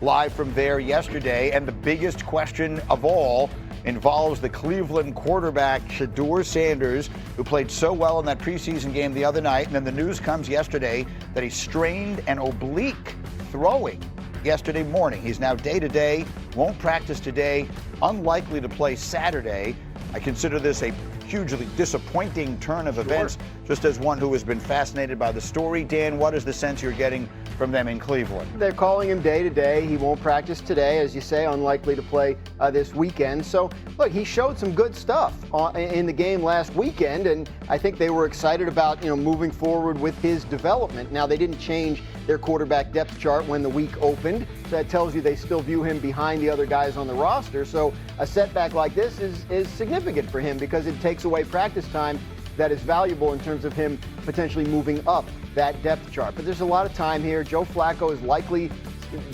Live from there yesterday, and the biggest question of all involves the Cleveland quarterback, Shedeur Sanders, who played so well in that preseason game the other night. And then the news comes yesterday that he strained an oblique throwing yesterday morning. He's now day-to-day, won't practice today, unlikely to play Saturday. I consider this a hugely disappointing turn of events, just as one who has been fascinated by the story. Dan, what is the sense you're getting from them in Cleveland? They're calling him day-to-day. He won't practice today, as you say, unlikely to play this weekend. So, look, he showed some good stuff in the game last weekend, and I think they were excited about, moving forward with his development. Now, they didn't change their quarterback depth chart when the week opened, so that tells you they still view him behind the other guys on the roster. So a setback like this is significant for him because it takes away practice time that is valuable in terms of him potentially moving up that depth chart. But there's a lot of time here. Joe Flacco is likely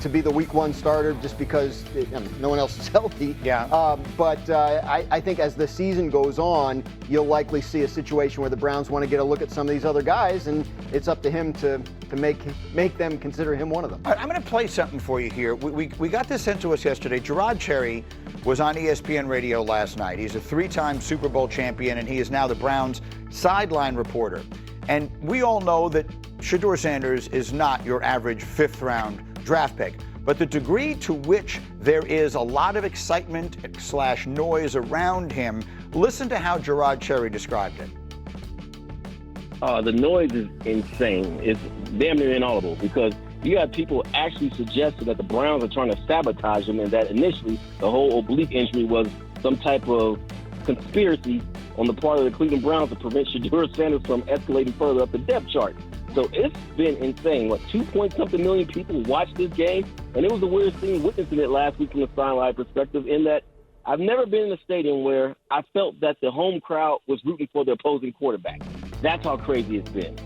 to be the week one starter just because no one else is healthy. Yeah. But I think as the season goes on, you'll likely see a situation where the Browns want to get a look at some of these other guys, and it's up to him to make them consider him one of them. All right, I'm going to play something for you here. We got this sent to us yesterday. Jerod Cherry was on ESPN Radio last night. He's a three-time Super Bowl champion, and he is now the Browns sideline reporter. And we all know that Shedeur Sanders is not your average fifth-round draft pick. But the degree to which there is a lot of excitement / noise around him, listen to how Jerod Cherry described it. The noise is insane. It's damn near inaudible because you have people actually suggesting that the Browns are trying to sabotage him and that initially the whole oblique injury was some type of conspiracy on the part of the Cleveland Browns to prevent Shedeur Sanders from escalating further up the depth chart. So it's been insane. 2-point-something million people watched this game, and it was the weirdest thing witnessing it last week from the sideline perspective in that I've never been in a stadium where I felt that the home crowd was rooting for the opposing quarterback. That's how crazy it's been.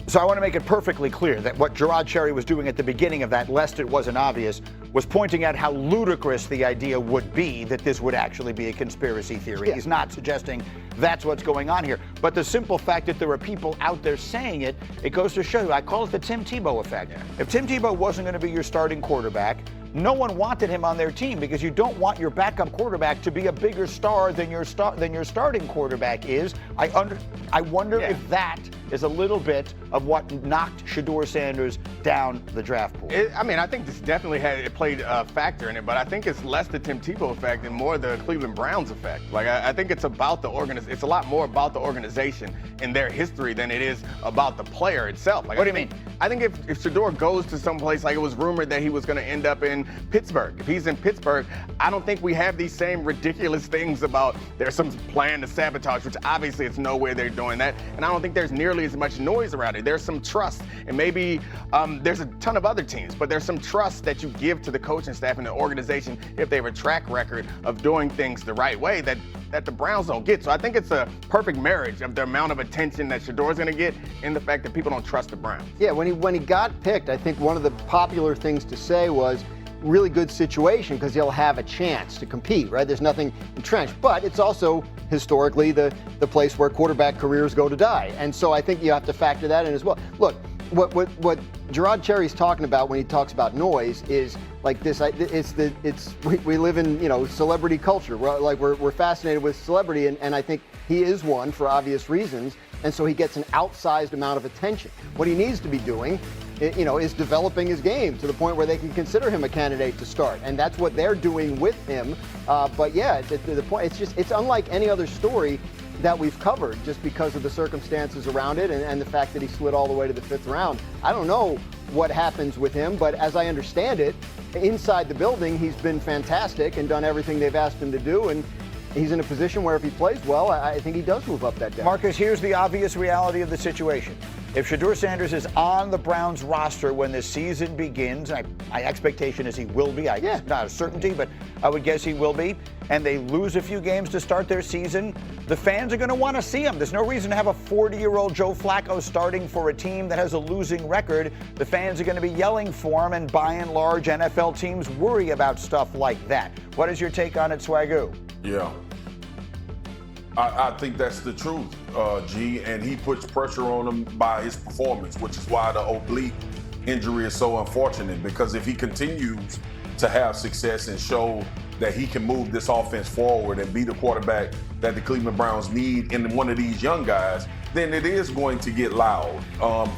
So I want to make it perfectly clear that what Jerod Cherry was doing at the beginning of that, lest it wasn't obvious, was pointing out how ludicrous the idea would be that this would actually be a conspiracy theory. Yeah. He's not suggesting that's what's going on here. But the simple fact that there are people out there saying it, it goes to show you. I call it the Tim Tebow effect. Yeah. If Tim Tebow wasn't going to be your starting quarterback, no one wanted him on their team because you don't want your backup quarterback to be a bigger star than your starting quarterback is. I wonder if that is a little bit of what knocked Shedeur Sanders down the draft pool. I think this definitely played a factor in it, but I think it's less the Tim Tebow effect and more the Cleveland Browns effect. I think it's about it's a lot more about the organization and their history than it is about the player itself. What do you mean? I think if Shedeur goes to some place, like it was rumored that he was going to end up in Pittsburgh. If he's in Pittsburgh, I don't think we have these same ridiculous things about there's some plan to sabotage, which obviously it's no way they're doing that. And I don't think there's nearly as much noise around it. There's some trust, and maybe there's a ton of other teams, but there's some trust that you give to the coaching staff and the organization if they have a track record of doing things the right way that the Browns don't get. So I think it's a perfect marriage of the amount of attention that Shedeur's going to get and the fact that people don't trust the Browns. Yeah, when he got picked, I think one of the popular things to say was really good situation because he'll have a chance to compete, right? There's nothing entrenched, but it's also historically the place where quarterback careers go to die. And so I think you have to factor that in as well. Look, what Jerod Cherry's talking about when he talks about noise is like this. We live in celebrity culture. We're fascinated with celebrity, and I think he is one for obvious reasons. And so he gets an outsized amount of attention. What he needs to be doing, is developing his game to the point where they can consider him a candidate to start, and that's what they're doing with him. But yeah, the point, it's unlike any other story that we've covered just because of the circumstances around it and the fact that he slid all the way to the fifth round. I don't know what happens with him, but as I understand it, inside the building, he's been fantastic and done everything they've asked him to do, and he's in a position where if he plays well, I think he does move up that depth. Marcus, here's the obvious reality of the situation. If Shedeur Sanders is on the Browns roster when this season begins, my expectation is he will be. Not a certainty, but I would guess he will be, and they lose a few games to start their season, the fans are going to want to see him. There's no reason to have a 40-year-old Joe Flacco starting for a team that has a losing record. The fans are going to be yelling for him, and by and large, NFL teams worry about stuff like that. What is your take on it, Swagoo? Yeah. I think that's the truth, G, and he puts pressure on him by his performance, which is why the oblique injury is so unfortunate, because if he continues to have success and show that he can move this offense forward and be the quarterback that the Cleveland Browns need in one of these young guys, then it is going to get loud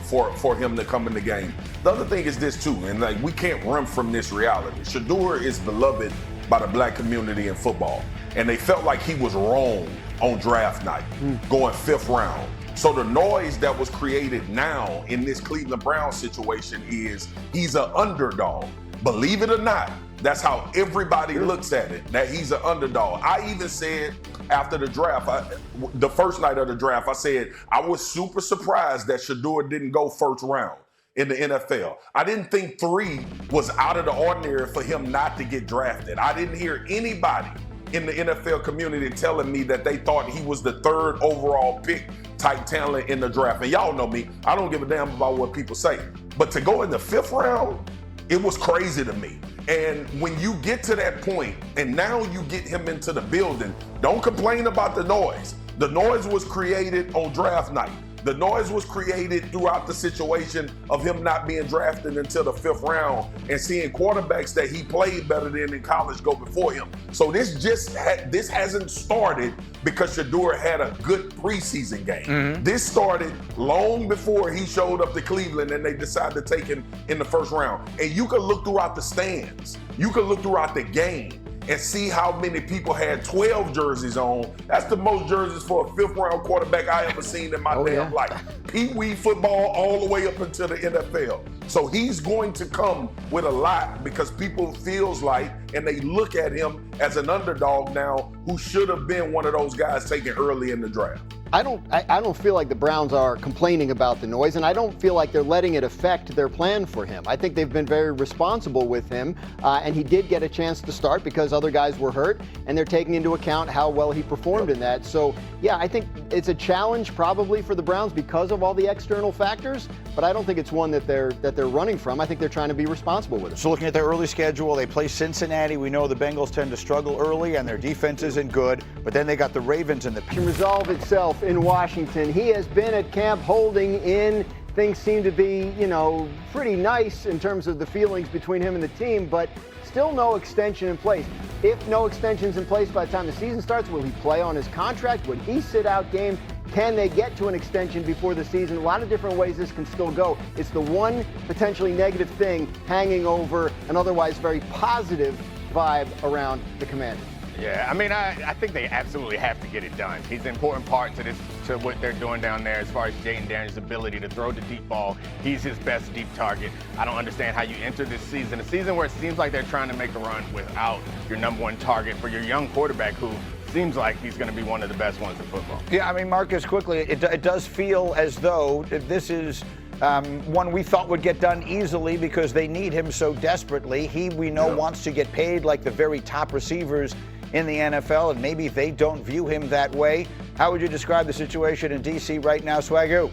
for him to come in the game. The other thing is this too, and like, we can't run from this reality. Shedeur is beloved by the black community in football, and they felt like he was wrong on draft night, going 5th round. So the noise that was created now in this Cleveland Browns situation is he's an underdog. Believe it or not, that's how everybody looks at it, that he's an underdog. I even said after the draft, the first night of the draft, I said I was super surprised that Shedeur didn't go 1st round in the NFL. I didn't think 3 was out of the ordinary for him not to get drafted. I didn't hear anybody in the NFL community telling me that they thought he was the 3rd overall pick type talent in the draft. And y'all know me, I don't give a damn about what people say. But to go in the 5th round, it was crazy to me. And when you get to that point, and now you get him into the building, don't complain about the noise. The noise was created on draft night. The noise was created throughout the situation of him not being drafted until the 5th round and seeing quarterbacks that he played better than in college go before him. So this hasn't started because Shedeur had a good preseason game. This started long before he showed up to Cleveland and they decided to take him in the 1st round. And you can look throughout the stands. You can look throughout the game and see how many people had 12 jerseys on. That's the most jerseys for a 5th round quarterback I ever seen in my damn life. Pee-wee football all the way up into the NFL. So he's going to come with a lot because people feels like, and they look at him as an underdog now who should have been one of those guys taken early in the draft. I don't feel like the Browns are complaining about the noise, and I don't feel like they're letting it affect their plan for him. I think they've been very responsible with him, and he did get a chance to start because other guys were hurt, and they're taking into account how well he performed in that. So, yeah, I think it's a challenge probably for the Browns because of all the external factors, but I don't think it's one that they're running from. I think they're trying to be responsible with it. So looking at their early schedule, they play Cincinnati. We know the Bengals tend to struggle early, and their defense isn't good, but then they got the Ravens and the Can resolve itself in Washington. He has been at camp holding in. Things seem to be, pretty nice in terms of the feelings between him and the team, but still no extension in place. If no extension's in place by the time the season starts, will he play on his contract? Would he sit out games? Can they get to an extension before the season? A lot of different ways this can still go. It's the one potentially negative thing hanging over an otherwise very positive vibe around the Commanders. Yeah, I mean, I think they absolutely have to get it done. He's an important part to what they're doing down there as far as Jaden Daniels' ability to throw the deep ball. He's his best deep target. I don't understand how you enter this season, a season where it seems like they're trying to make a run without your number 1 target for your young quarterback who seems like he's going to be one of the best ones in football. Yeah, I mean, Marcus, quickly, it does feel as though this is one we thought would get done easily because they need him so desperately. We know, wants to get paid like the very top receivers in the NFL, and maybe they don't view him that way. How would you describe the situation in D.C. right now, Swagoo?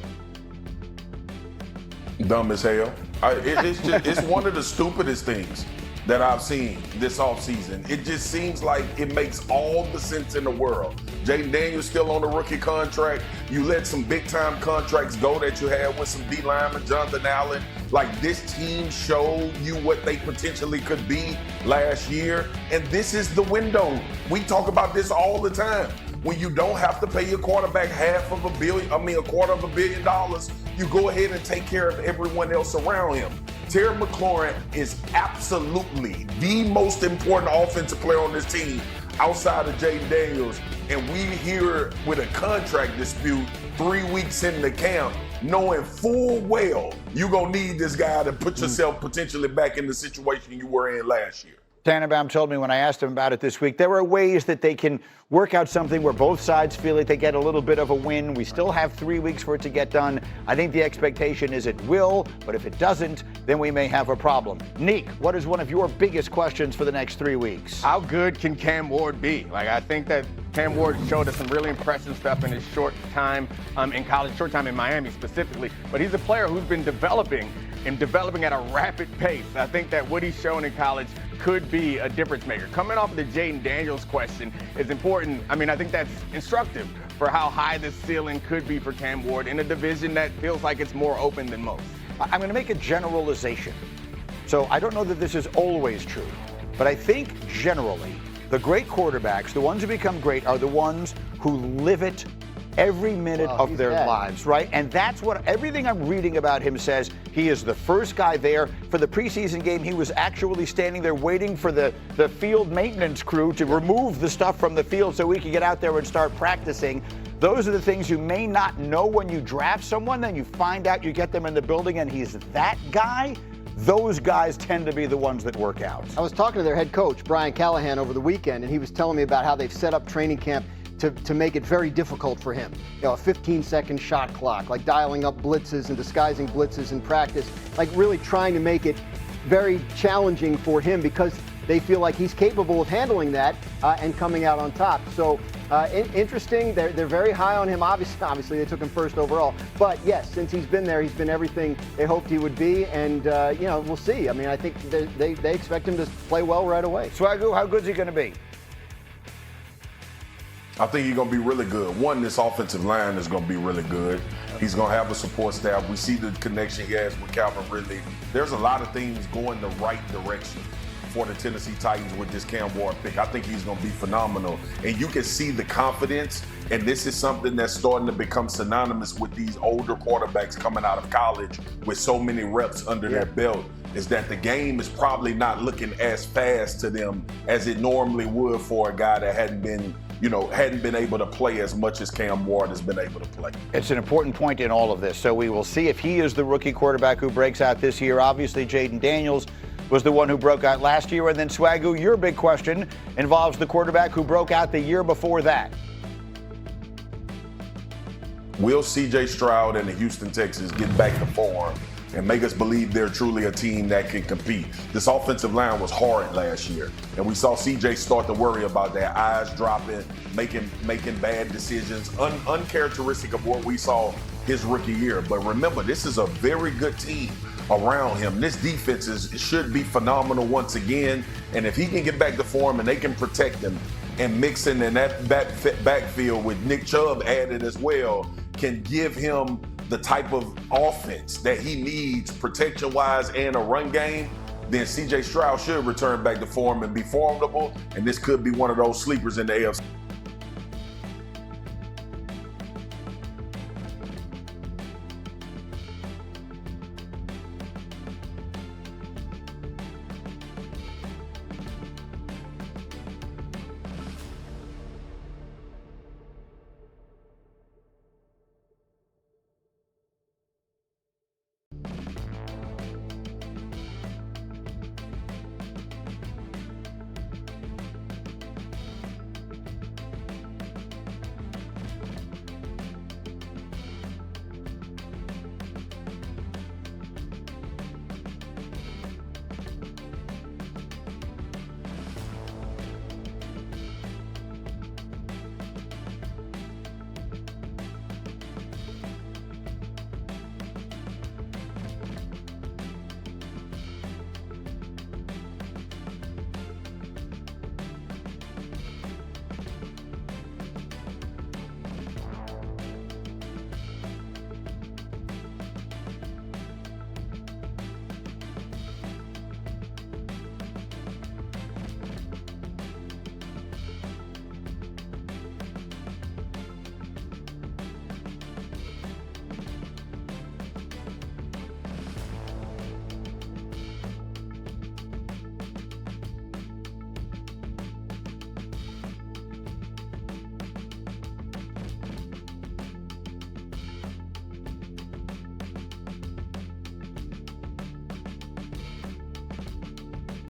Dumb as hell. It's one of the stupidest things that I've seen this offseason. It just seems like it makes all the sense in the world. Jaden Daniels still on the rookie contract. You let some big-time contracts go that you had with some D-linemen, Jonathan Allen. Like, this team showed you what they potentially could be last year, and this is the window. We talk about this all the time. When you don't have to pay your quarterback $250 million, you go ahead and take care of everyone else around him. Terry McLaurin is absolutely the most important offensive player on this team outside of Jaden Daniels, and we here with a contract dispute 3 weeks into camp, knowing full well you're going to need this guy to put yourself potentially back in the situation you were in last year. Tannenbaum told me when I asked him about it this week, there are ways that they can work out something where both sides feel like they get a little bit of a win. We still have 3 weeks for it to get done. I think the expectation is it will, but if it doesn't, then we may have a problem. Neek, what is one of your biggest questions for the next 3 weeks? How good can Cam Ward be? Like, I think that Cam Ward showed us some really impressive stuff in his short time in college, short time in Miami specifically, but he's a player who's been developing at a rapid pace. I think that what he's shown in college could be a difference maker. Coming off of the Jaden Daniels question is important. I mean, I think that's instructive for how high the ceiling could be for Cam Ward in a division that feels like it's more open than most. I'm going to make a generalization. So I don't know that this is always true, but I think generally the great quarterbacks, the ones who become great, are the ones who live it every minute of their lives, right? And that's what everything I'm reading about him says. He is the first guy there. For the preseason game, he was actually standing there waiting for the field maintenance crew to remove the stuff from the field so we could get out there and start practicing. Those are the things you may not know when you draft someone, then you find out, you get them in the building and he's that guy. Those guys tend to be the ones that work out. I was talking to their head coach, Brian Callahan, over the weekend, and he was telling me about how they've set up training camp to make it very difficult for him. You know, a 15-second shot clock, like dialing up blitzes and disguising blitzes in practice, like really trying to make it very challenging for him because they feel like he's capable of handling that and coming out on top. So interesting. They're very high on him. Obviously, they took him first overall. But yes, since he's been there, he's been everything they hoped he would be. And we'll see. I mean, I think they expect him to play well right away. Swagoo, how good is he going to be? I think he's going to be really good. One, this offensive line is going to be really good. He's going to have a support staff. We see the connection he has with Calvin Ridley. There's a lot of things going the right direction for the Tennessee Titans with this Cam Ward pick. I think he's going to be phenomenal. And you can see the confidence, and this is something that's starting to become synonymous with these older quarterbacks coming out of college with so many reps under their belt, is that the game is probably not looking as fast to them as it normally would for a guy that hadn't been able to play as much as Cam Ward has been able to play. It's an important point in all of this. So we will see if he is the rookie quarterback who breaks out this year. Obviously, Jaden Daniels was the one who broke out last year. And then, Swagoo, your big question involves the quarterback who broke out the year before that. Will C.J. Stroud and the Houston Texans get back to form and make us believe they're truly a team that can compete? This offensive line was hard last year, and we saw C.J. start to worry about that, eyes dropping, making bad decisions, uncharacteristic of what we saw his rookie year. But remember, this is a very good team around him. This defense should be phenomenal once again, and if he can get back to form and they can protect him, and Mixon and that backfield with Nick Chubb added as well can give him the type of offense that he needs protection-wise and a run game, then C.J. Stroud should return back to form and be formidable, and this could be one of those sleepers in the AFC.